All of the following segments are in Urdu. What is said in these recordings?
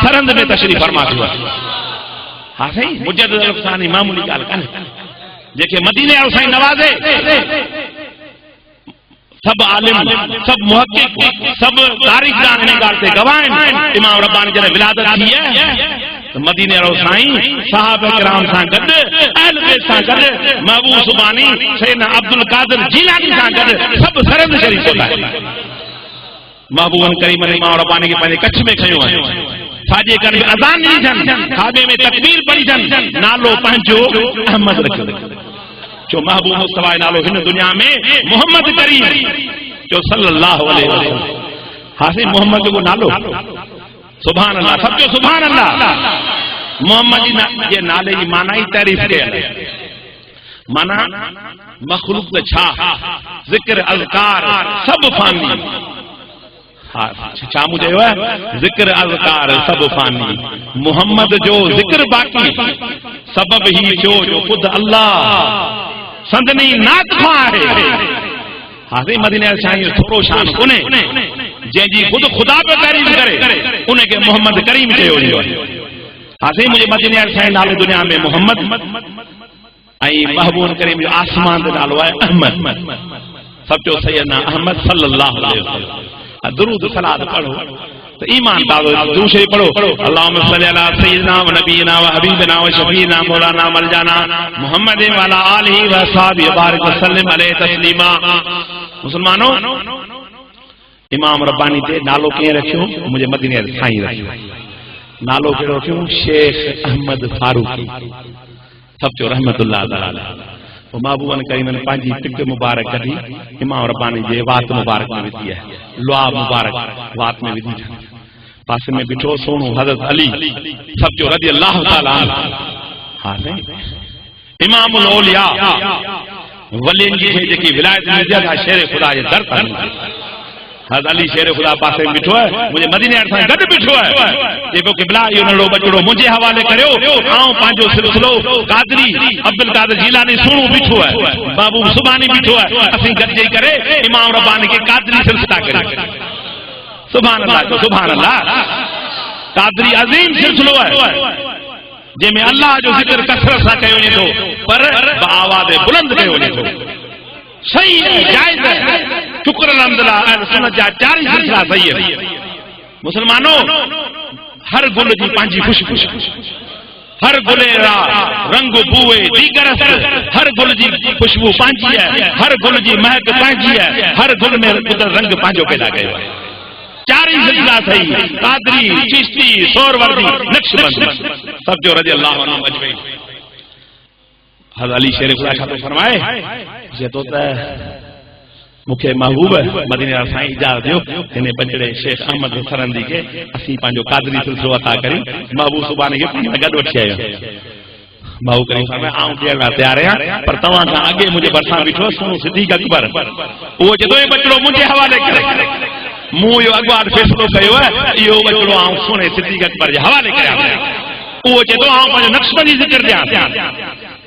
سرند میں تشریف فرما ہوا ہاں صحیح مجدد الفسانی معمولی گال کن جیکے مدینے اور سائیں نوازے سب عالم سب محقق سب تاریخ جاننے گالتے گواہیں امام ربانی جنہیں ولادت کی ہے مدینے اور سائیں صحابہ کرام سان گڈ اہل بیت سان گڈ محبوب سبحانی سیدنا عبد القادر جیلانی سان گڈ سب سرند شریف ہوتا ہے محبوب کریم امام ربانی کے پہلے کچھ میں کھیوں ہیں ساجے کر میں اذان نہیں جن کعبے میں تکبیر پڑھی جن نالو پہنچو احمد رکھ جو محبوب مصطفیٰ نالو ہن دنیا میں محمد کریم جو صلی اللہ علیہ وسلم حاصل محمد کو نالو سبحان اللہ سب جو سبحان اللہ محمد یہ نالے کی معنی تعریف کے معنی مخلوق چھا ذکر اذکار سب فانی چا مجھے ہے ذکر اذکار سب فانی محمد جو ذکر باقی سبب ہی جو خود اللہ سندنی نات ہے حاضر مدینہ شاہی تھوڑو شان کنے جن جی خود خدا پہ قریب کرے انہیں کہ محمد کریم کے ہوئی حاضر مجھے مدینہ شاہی نالے دنیا میں محمد آئی محبوب کریم جو آسمان دے نالو ہے احمد سب جو سیدنا احمد صلی اللہ علیہ وسلم درود صلاۃ پڑھو تو ایمان داو دوسرے پڑھو اللہم صلی علی سیدنا و نبینا و حبیبنا و شفیعنا مولانا ملجانا محمد و علی آلہ و اصحابہ بارک وسلم علیہ تسلیما مسلمانوں امام ربانی تے نالو کہیں رکھیوں مجھے مدینہ سائیں رکھیوں نالو کے رکھیوں شیخ احمد فاروقی سب جو رحمت اللہ علیہ وہ محبوبن کریم نے پانچی ٹک مبارک کری امام ربانی جے وات مبارک میں بھی ہے لعاب مبارک وات میں بھی ہے پاس میں بٹھو سونو حضرت علی سب جو رضی اللہ تعالیٰ عنہ امام الاولیاء ولین جی کی ولایت میں زیادہ شیر خدا یہ در تھا حضرت علی شیر خدا پاسے میں بٹھو ہے مجھے مدینے ارسان گھٹ بٹھو ہے یہ کو قبلہ یہ نڑو بچڑو مجھے حوالے کریو آؤں پانچو سلسلو قادری عبدالقادر جیلانی سنو بٹھو ہے بابو سبحانی بٹھو ہے اسیں گھٹ جائی کرے امام ربانی کے قادری سلسلہ کرے سبحان اللہ سبحان اللہ قادری عظیم سلسلو ہے جے میں اللہ جو ذکر کثرت سا کہے ہونے تو پر بآواز بلند کہے ہونے تو صحیح ہے جائز ہے شکر الحمدللہ اہل سنت جا چاری سلسلہ صحیح ہے مسلمانوں ہر گل جی پانچی خوشبو ہر گلے را رنگ بوئے دیگر ہر گل جی خوشبو پانچی ہے ہر گل جی مہک پانچی ہے ہر گل میں قدر رنگ پانچوں پیدا گئے ہوئے چاری سلسلہ صحیح قادری چشتی سوروردی نقش بند سب جو رضی اللہ عنہ مجمعین حضرت علی شیر خدا شاہ تو فرمائے یہ تو مکھے محبوب ہے مدینہ سائیں اجازت دیو انہیں بچڑے شیخ احمد سرندی کے اسی پانچو قادری سلسلو عطا کری محبوب سبحانے کے پانچ گڈ وٹھے آئے محبوب کریم فرمائے آؤں کیا میں تیار ہیں پر تمام کا آگے مجھے برسان بٹھو سنو صدیق اکبر وہ جدو یہ بچڑو مجھے حوالے کرے منہ یہ اگوار فیصلو کہو ہے یہ بچڑو آؤں سونے صدیق اکبر جے حوالے کرے وہ جدو آؤں پانچ نقش بندی ذکر دیا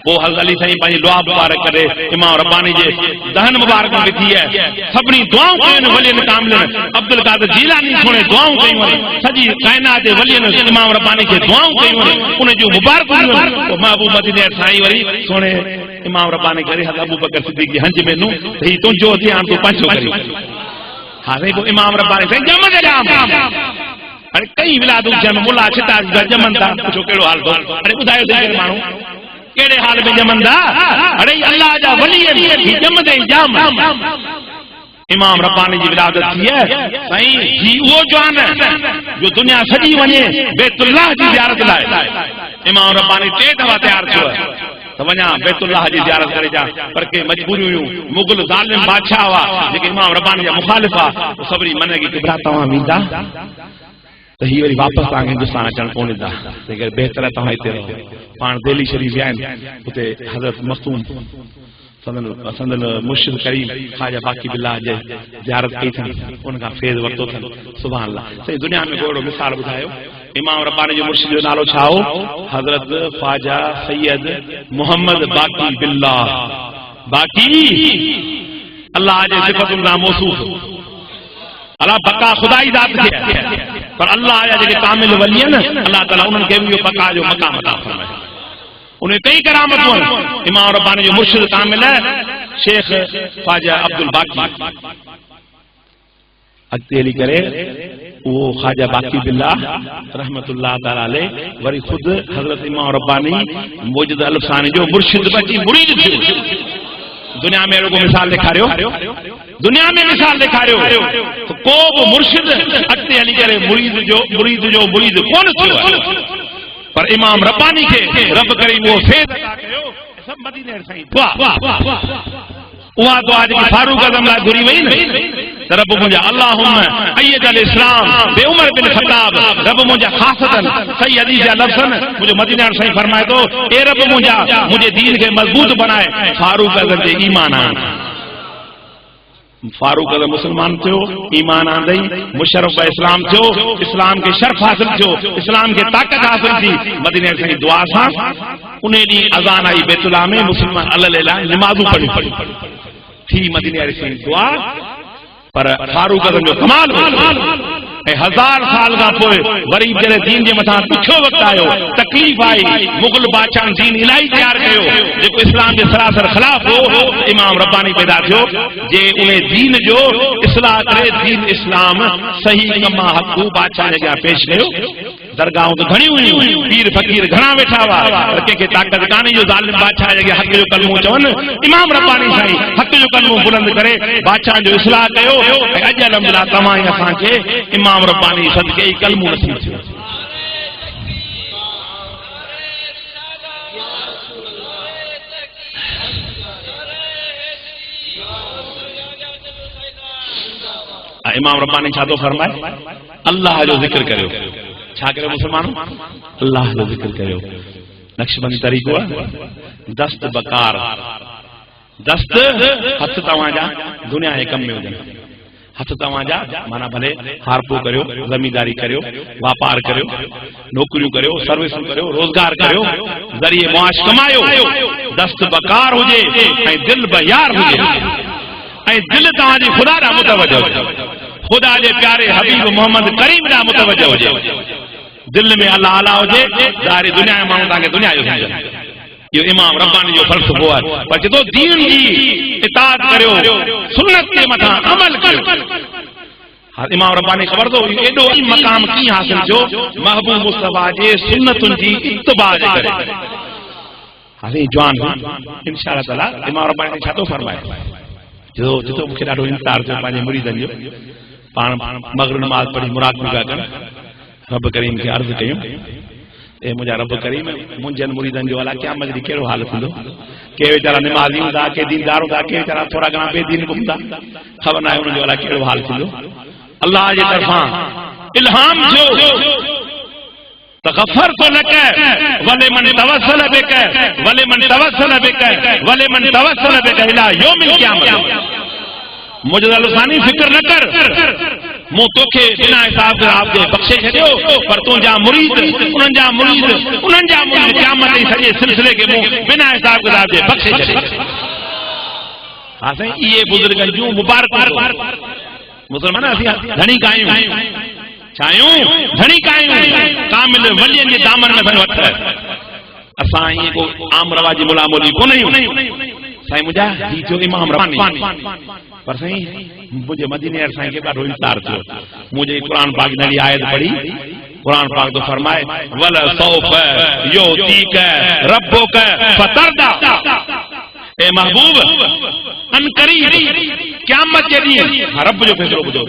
وہ حضرت علی سائیں پانچ دعا مبارک کرے امام ربانی جے دہن مبارک میں بھی ہے سبنی دعاؤں کہیں ولین کاملن عبدالقادر جیلانی سونے دعاؤں کہیں سجی کائنات ولین امام ربانی کے دعاؤں کہیں انہیں جو مبارک ہوئی وہ محبوب مدینہ سائیں وری سونے امام ربانی کرے حضرت ابو بکر صدیق کی ہنج میں نو ہی تو جو تھی آن تو پانچوں کری حضرت وہ امام ربانی سائیں جمع جام ارے کئی ولادوں جمع ملا چھتا جمن تھا پوچھو کیڑو حال دو ارے بدھائے دے مانو کیڑے حال میں جمن دا ارے اللہ جا ولی ہے جمن دے جام امام ربانی جی ولادت تھی ہے صحیح جی وہ جوان ہے جو دنیا سجی ونے بیت اللہ جی زیارت لائے امام ربانی ٹے دفعہ تیار تھو ہے تو ونیا بیت اللہ جی زیارت کرے جا پر کے مجبوری ہوئی مغل ظالم بادشاہ ہوا لیکن امام ربانی جا مخالف ہوا صبری منے کی کبرا تمام میندا تو ہی وری واپس آ ہندوستان اچن کونے دا لیکن بہتر ہے تمہیں تے رہو پان دہلی شریف آئیں تے حضرت مختوم سندن مرشد کریم خواجہ باقی باللہ جے زیارت کی تھا ان کا فیض ورتو تھا سبحان اللہ صحیح دنیا میں کوئی مثال بتائیو امام ربانی جو مرشد جو نالو چھاؤ حضرت خواجہ سید محمد باقی باللہ باقی اللہ جے صفت اللہ موصوف اللہ بقا خدائی ذات ہے پر اللہ آیا جو کامل ولی ہے نا اللہ تعالیٰ انہوں کے بھی بقا جو مقام عطا فرمائے انہیں کئی کرامت ہوئے امام ربانی جو مرشد کامل ہے شیخ خواجہ عبد الباقی اگتے علی کرے وہ خواجہ باقی باللہ رحمت اللہ تعالی علیہ وری خود حضرت امام ربانی موجد الفسانی جو مرشد بچی مرید تھے دنیا میں کو مثال دکھا رہے ہو دنیا میں مثال دکھا رہے ہو تو کو وہ مرشد اگتے علی کرے مرید جو مرید کون تھو پر امام ربانی کے رب کریم وہ فیض عطا کیو سب مدینے سائیں واہ وہاں تو آج فاروق اعظم لا گری وئی نا رب مجھا اللہم اید الاسلام بے عمر بن خطاب رب مجھا خاصتاً صحیح حدیث یا لفظاً مجھے مدینہ صحیح فرمائے تو اے رب مجھے دین کے مضبوط بنائے فاروق اعظم دے ایمان آن فاروق اعظم مسلمان تھو ایمان آندئی مشرف اسلام تھو اسلام کے شرف حاصل تھو اسلام کے طاقت حاصل تھی مدینہ صحیح دعا سا انہیں دی اذان آئی بیت اللہ میں مسلمان اللہ نمازوں پڑھی تھی مدینہ صحیح دعا پر فاروق اعظم جو کمال ہو ہزار سال کا پوئے غریب جڑے دین کے متھا پچھو وقت آئے تکلیف آئی مغل بادشاہ دین الہی تیار کیو جو اسلام کے سراسر خلاف ہو امام ربانی پیدا تھو جے انہیں دین جو اصلاح کرے دین اسلام صحیح کما حق بادشاہ نے کیا پیش کیو درگاہوں تو گھنی ہوئی پیر فقیر گھنا بیٹھا ہوا رکھے کے طاقت کانی جو ظالم بادشاہ ہے حق جو کلموں چون امام ربانی سائیں حق جو کلموں بلند کرے بادشاہ جو اصلاح کیو اج الحمدللہ تمام اساں کے امام ربانی صدقے کلموں نصیب تھیو امام ربانی چھا تو فرمائے اللہ جو ذکر کرو چھا کرو مسلمانوں اللہ جو ذکر کرو نقشبندی طریقہ دست بکار دست ہتھ تواں جا دنیا کے کم میں ہوجن ہتھ تواں جا مانا بھلے ہارپو کرو زمینداری کرو واپار کرو نوکریوں کرو سروس کرو روزگار کرو ذریعے معاش کمایو دست بکار ہوجے اے دل بیار ہوجے اے دل تواں جی خدا دا متوجہ ہوجے خدا جے پیارے حبیب محمد کریم دا متوجہ ہوجے دل میں اللہ اعلیٰ ہوجے ظاہر دنیا میں مانو تاکہ دنیا جو سمجھے یہ امام ربانی جو فلسفہ ہے پر جدو دین کی اطاعت کرو سنت کے متھا عمل کرو امام ربانی خبر دو ایڈو ای مقام کی حاصل جو محبوب مصطفیٰ جے سنتن کی اتباع کرے حاضر جوان انشاءاللہ تعالی امام ربانی نے چھا تو فرمائے جدو مکھے ڈاڈو انتظار جو پانچے مریدن جو پان مغرب نماز پڑھی مراقبہ کا کر رب کریم کے عرض کیوں اے مجھا رب کریم منجن مریدن جو والا کیا مجھے کیڑو حالت ہوں کہ ویچارہ نمازی ہوں دا کہ دیندار ہوں دا کہ ویچارہ تھوڑا گنا بے دین گم دا خبر نہ ہے انہوں جو والا کیڑو حالت ہوں اللہ جی طرفاں الہام جو تغفر تو لکے ولی من توسل بکے ولی من توسل بکے ولی من توسل بکے الہ یوم القیامت مجھے لسانی فکر نہ کر مو تو کے بنا حساب سے آپ کے بخشے چھڑیو پر تو جا مرید انہن جا مرید قیامت سجے سلسلے کے مو بنا حساب سے آپ کے بخشے چھڑے ہاں سہیں یہ بزرگن جو مبارک مسلمان اسی دھنی کائیں چاہیوں دھنی کائیں کامل ولین کے دامن میں سن وقت ہے اساں یہ کو عام رواجی ملا مولی کو نہیں سائیں مجھا ہی جو امام ربانی پر سائیں مجھے مدینے سائیں کے بعد انتظار تھو مجھے قرآن پاک نری آیت پڑھی قرآن پاک تو فرمائے وَلَا سَوْفَ يُعْطِيكَ رَبُّكَ فَتَرْضَى اے محبوب ان قریب قیامت کے لیے رب جو فیصلو بدو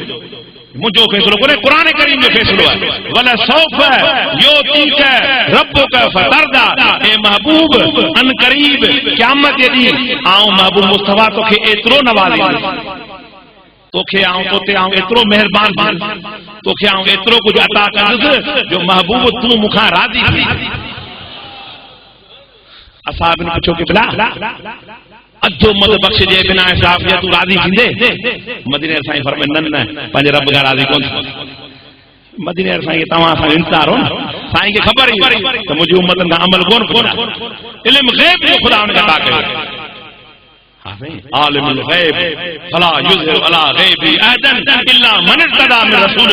مجھو فیصلو کرے قرآن کریم جو فیصلو ہے وَلَا سَوْفَ يُعْطِيكَ رَبُّكَ فَتَرْضَى اے محبوب ان قریب قیامت کے لیے آؤں محبوب مصطفیٰ تو کہ اترو نوازی تو کہ آؤں تو تے آؤں اترو مہربان بان تو کہ آؤں اترو کچھ عطا کرد جو محبوب تو مکھاں راضی تھی اصحاب نے پوچھو کہ بلا ادھو مد بخش جے بنا حساب جے تو راضی تھیندے مدینے سائیں فرمائے نن پنج رب کا راضی کون مدینے سائیں کے تمام سائیں انتظار ہو سائیں کے خبر ہی تو مجھے امتن کا عمل کون پوچھا علم غیب جو خدا ان کا عطا کرے عالم الغیب فلا یظہر علی غیبی احدا الا من ارتضی من رسول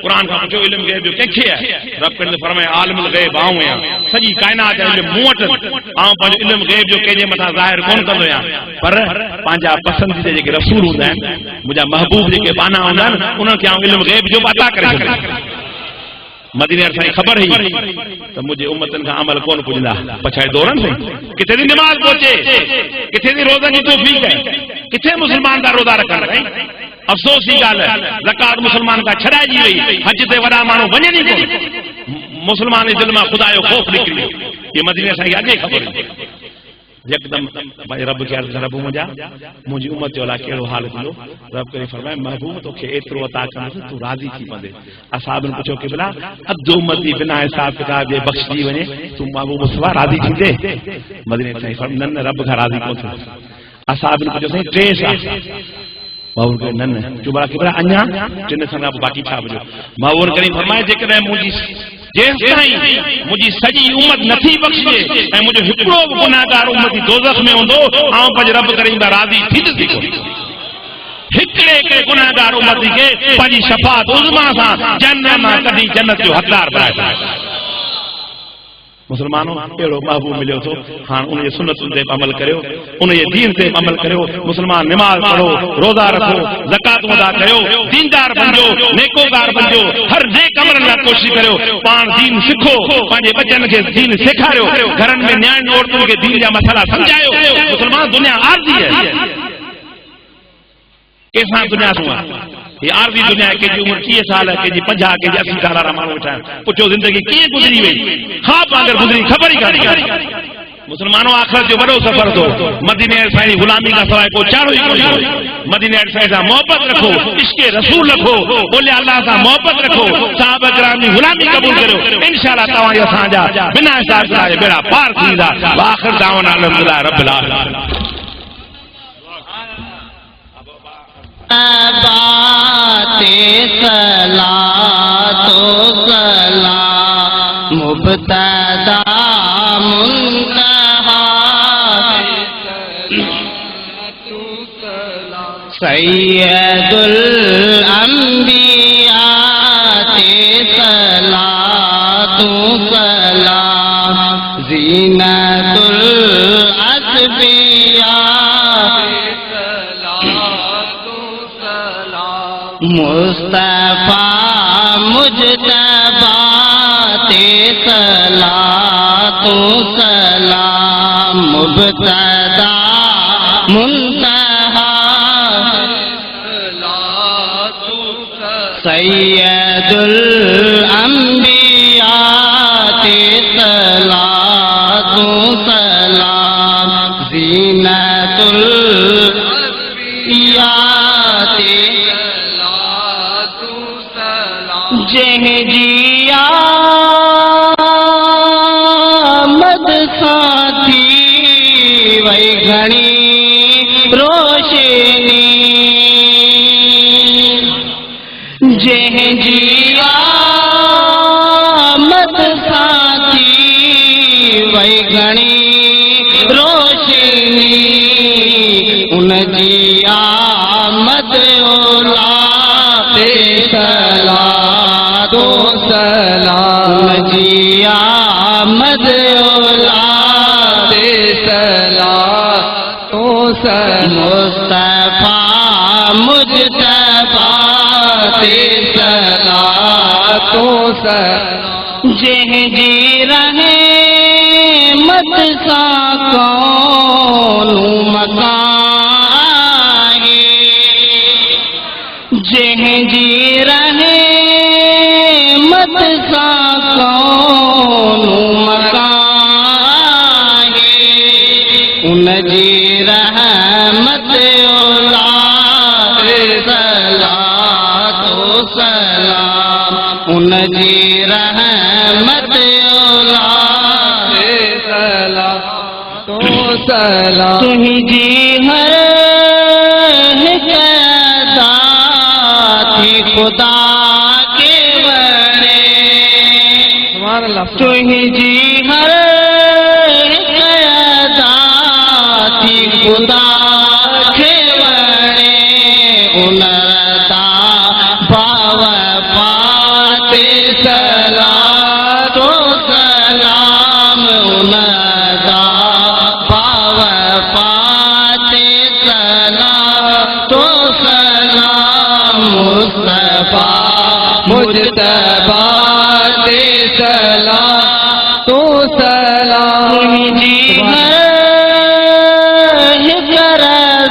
قرآن کا پوچھو علم غیب جو کینکھے ہے رب کرنے فرمائے عالم الغیب آؤں یا سجی کائنات علم موٹ آؤں پانچ علم غیب جو کہجے متھا ظاہر کون کندو یا پر پانجا پسندیدہ جے رسول ہوندا ہیں مجھا محبوب جے بانا ہوندا انہاں کیا علم غیب جو عطا کرے چھڈا مدینے سائیں خبر ہی تو مجھے امتن کا عمل کون پجلا پچھائے دورن سے کتنے دی نماز پہنچے کتنے دی روزہ کی توفیق ہے کتنے مسلمان دا روزہ رکھن رہے افسوس ہی گال ہے زکات مسلمان کا چھڑائی جی وئی حج تے وڈا مانو ونے نہیں کو مسلمان دل میں خدا جو خوف نکلی یہ مدینے سائیں اگے خبر ہے یکدم بھائی رب کے عرض رب مجھا مجھے امت جو لا کیڑو حال کیو رب کرے فرمائے محبوب تو کہ ایترو عطا کرن تو راضی تھی بندے اصحاب نے پوچھو کہ بلا اد امتی بنا حساب کتاب دے بخش دی ونے تو محبوب سوا راضی تھی دے مدینے سے فرمائے نن رب کا راضی کو تھا اصحاب نے پوچھو تے سا ماور کے نن جو بڑا کہ بلا انیا جن سنگا باقی چھا بجو ماور کریم فرمائے جے کہ مجھی جیس تائیں مجھے سجی امت نتھی بخشے اے مجھے ہکڑو گناہگار امتی دوزخ میں ہوندو آؤں پج رب کریم دا راضی تھی تھی کو ہکڑے کے گناہگار امتی کے پجی شفاعت عظما سا جنت ماں کدی جنت جو حقدار بنائے مسلمانوں اڑو محبوب ملو تو ہاں ان سنت تے عمل کرو ان دین تے عمل کرو مسلمان نماز پڑھو روزہ رکھو زکات ادا کرو دیندار بنجو نیکوکار بنجو ہر نیک عمل لا کوشش کرو پان دین سکھو پانجے بچن کے دین سکھاریو گھرن میں نیاں عورتوں کے دین جا مسئلہ سمجھاؤ مسلمان دنیا عارضی ہے کیسا دنیا سوا یہ عارضی دنیا ہے کہ جی عمر 30 سال ہے کہ جی 50 کہ جی 80 سال رہا مانو اٹھا پوچھو زندگی کی گزری ہوئی خواب اگر گزری خبر ہی کاری مسلمانوں آخرت جو بڑو سفر دو مدینے سائیں غلامی کا سوائے کو چارو ہی کوئی مدینے سائیں سے محبت رکھو عشق رسول رکھو بولے اللہ سے محبت رکھو صحابہ کرام کی غلامی قبول کرو انشاءاللہ تمہاری اساں جا بنا حساب سے بیڑا پار تھیندا واخر دعوانا الحمدللہ رب العالمین بات صلاۃ و سلام مبتدا منتہا سید الانبیاء صلاۃ و سلام زینت الاسفیاء مصطفیٰ مجتبیٰ صلاۃ و سلام مبتدا منتہا سید الانبیاء صلاۃ و سلام زینت جہ جیا مد ساتھی وی گھنی روشنی جہ جیا مد ساتھی وی گھنی روشنی ان جی آمد اولا صلاۃ و سلام جی آمد اولاد صلاۃ و سلام مصطفیٰ مجتبیٰ صلاۃ و سلام جہ جی رہے مت سا کون مکان جہ جی رہے مت سا کون مکان ان جی رحمت اولاد صلاۃ و سلام ان جی رحمت اولاد صلاۃ و سلام تھی جی ہر خدا کے بڑے تھی جی ہر قیاداتی خدا کے بڑے انرتا باو پا مجتبی دے سلام تو سلام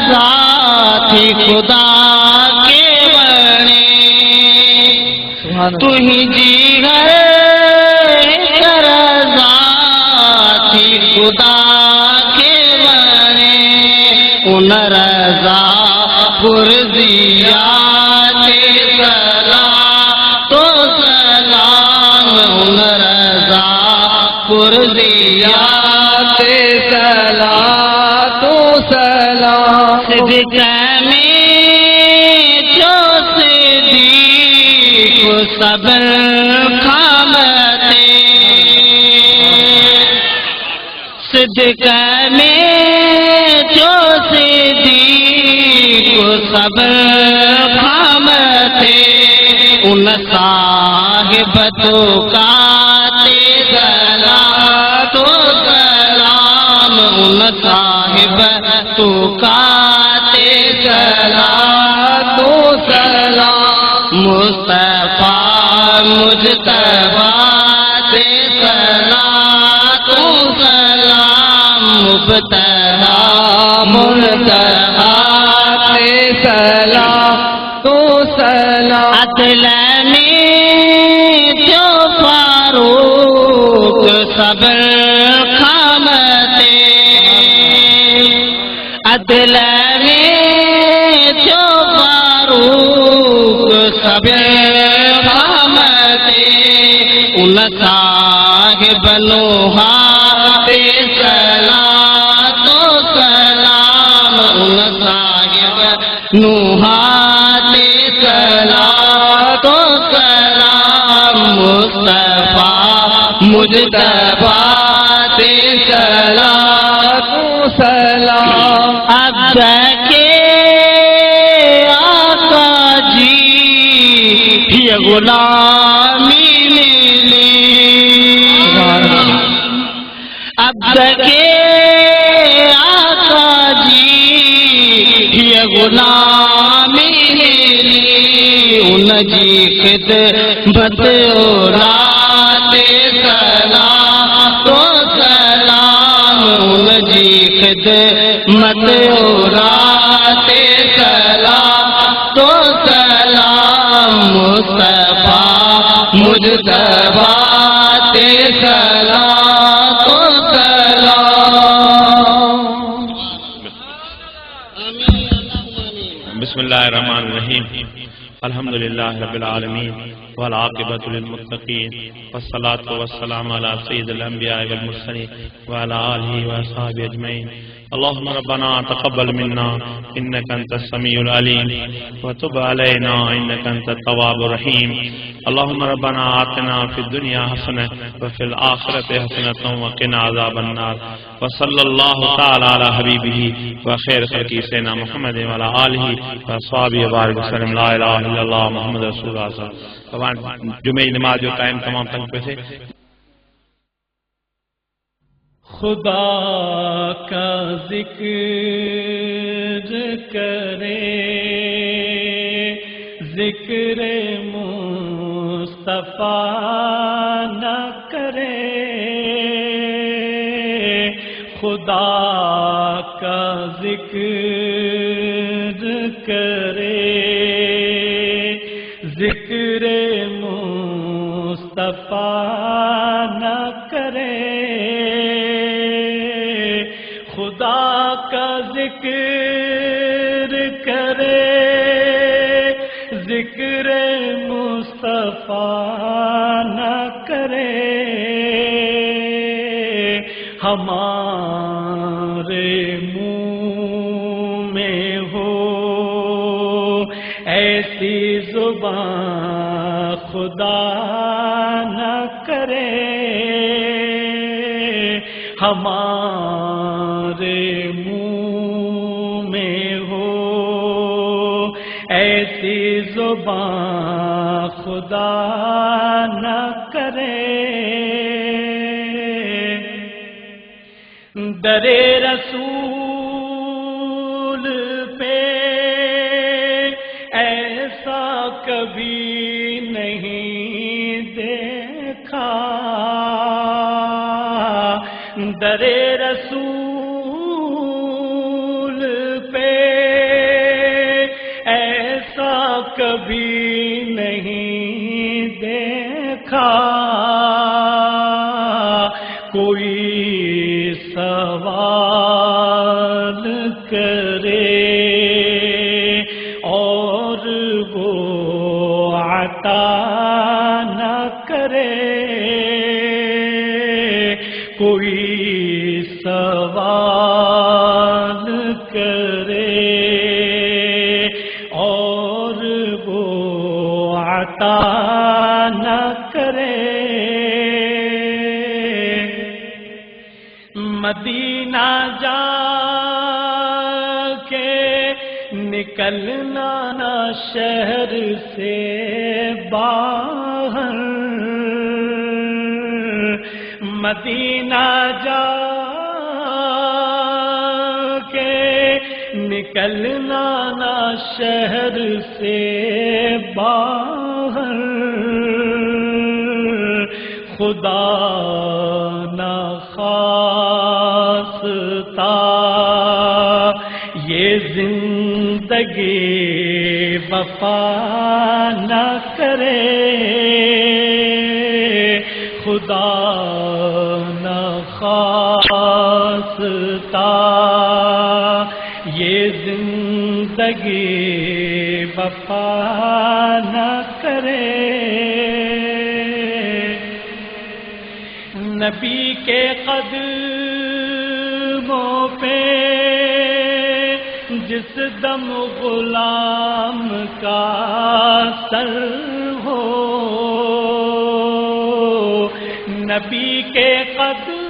ذاتی خدا کے بنے تو ہی جی ہے کر ذاتی خدا کے بنے ان رضا پرزیات سلام تو سلام ان رضا پرزیات سلام تو سلام صدق میں جو صدیق صبر خامتے صدق میں جو صدیق صبر خامتے ان صاحب تو کاتے سلام تو سلام ان صاحب تو کاتے سلام تو سلام مصطفیٰ مجتبی دے سلام تو سلام مبتلا منتہا دے سلام تو سلام عدل میں جو فاروق صبر خامتے عدل میں جو فاروق صبر خامتے ان صاحب نوحہ دے سلام تو سلام ان صاحب نوحہ دے سلام تو سلام مصطفیٰ مجتبی دے سلام تو سلام عبد کے آقا جی یہ غلامی ملی عبد کے آقا جی یہ غلامی ملی ان جی خدمت اولاد سلام تو سلام ان جی خدمت اولاد سلام تو سلام مصطفیٰ مجتبی دے سلام تو سلام بسم اللہ الرحمن الرحیم الحمد للہ رب العالمین والعاقبۃ للمتقین والصلاة والسلام علی سید الانبیاء والمرسلین وعلی آلہ واصحابہ اجمعین اللهم ربنا تقبل منا انك انت السميع العليم وتب علينا انك انت التواب الرحيم اللهم ربنا آتنا في الدنيا حسنة وفي الآخرة حسنة وقنا عذاب النار وصلى الله تعالى على حبيبه وخير خلقه سيدنا محمد وعلى آله وصحبه وبارك وسلم لا اله الا الله محمد رسول الله صلی اللہ علیہ وسلم جمعہ نماز جو ٹائم تمام تک پہ سے خدا کا ذکر کرے ذکر مصطفیٰ نہ کرے خدا کا ذکر کرے ذکر مصطفیٰ نہ کرے خدا کا ذکر کرے ذکر مصطفیٰ نہ کرے ہمارے منہ میں ہو ایسی زبان خدا نہ کرے ہمارے منہ میں ہو ایسی زبان خدا نہ کرے در رسول پہ ایسا کبھی نہیں درے رسول پہ ایسا کبھی نہیں دیکھا، کوئی سوال کرے اور وہ عطا نہ کرے، کوئی سوال کرے اور وہ عطا نہ کرے۔ مدینہ جا کے نکلنا نہ شہر سے باہر، مدینہ جا کے نکلنا نہ شہر سے باہر، خدا نہ خواستہ یہ زندگی وفا نہ کرے، خدا نہ خواستہ یہ زندگی وفا نہ کرے۔ نبی کے قدموں پہ جس دم غلام کا سر ہو، نبی کے قدموں